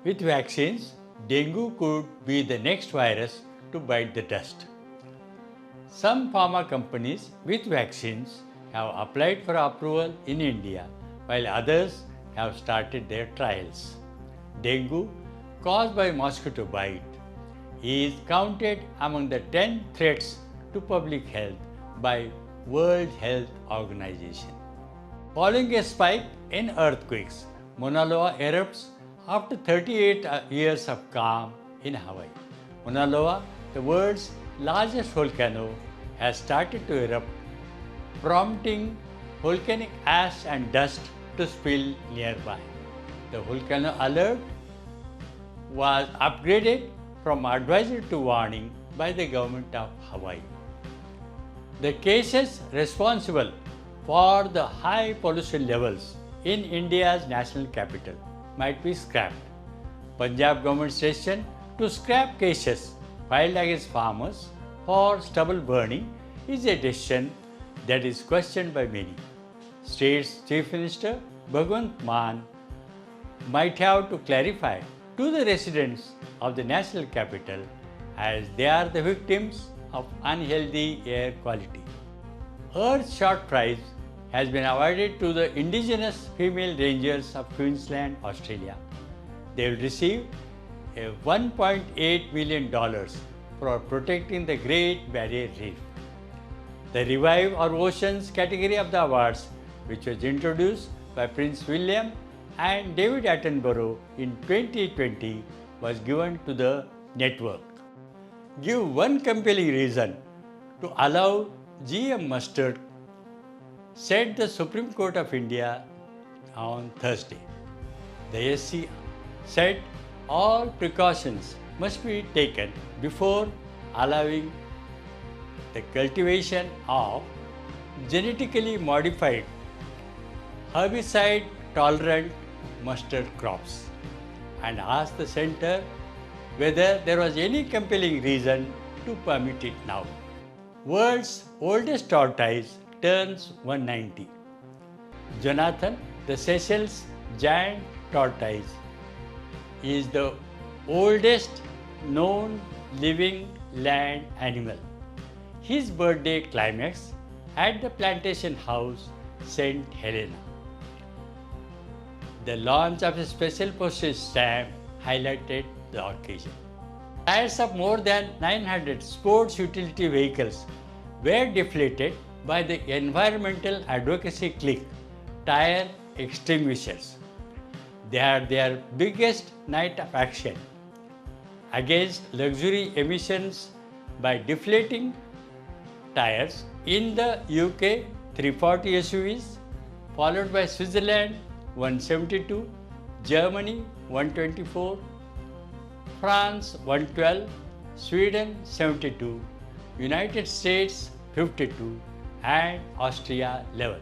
With vaccines, dengue could be the next virus to bite the dust. Some pharma companies with vaccines have applied for approval in India, while others have started their trials. Dengue, caused by mosquito bite, is counted among the 10 threats to public health by World Health Organization. Following a spike in earthquakes, Mauna Loa erupts after 38 years of calm in Hawaii. Mauna Loa, the world's largest volcano, has started to erupt, prompting volcanic ash and dust to spill nearby. The volcano alert was upgraded from advisory to warning by the government of Hawaii. The cases responsible for the high pollution levels in India's national capital might be scrapped. Punjab government's decision to scrap cases filed against farmers for stubble burning is a decision that is questioned by many. State's Chief Minister Bhagwant Mann might have to clarify to the residents of the national capital, as they are the victims of unhealthy air quality. Earth's short prize has been awarded to the Indigenous female rangers of Queensland, Australia. They will receive a $1.8 million for protecting the Great Barrier Reef. The Revive Our Oceans category of the awards, which was introduced by Prince William and David Attenborough in 2020, was given to the network. Give one compelling reason to allow GM mustard, said the Supreme Court of India on Thursday. The SC said all precautions must be taken before allowing the cultivation of genetically modified herbicide-tolerant mustard crops, and asked the centre whether there was any compelling reason to permit it now. World's oldest tortoise turns 190. Jonathan, the Seychelles giant tortoise, is the oldest known living land animal. His birthday climax at the plantation house St. Helena. The launch of a special postage stamp highlighted the occasion. Tires of more than 900 sports utility vehicles were deflated by the environmental advocacy clique Tyre extinguishers. They are their biggest night of action against luxury emissions by deflating tires in the UK 340 SUVs, followed by Switzerland 172, Germany 124, France 112, Sweden 72, United States 52, and Austria 11.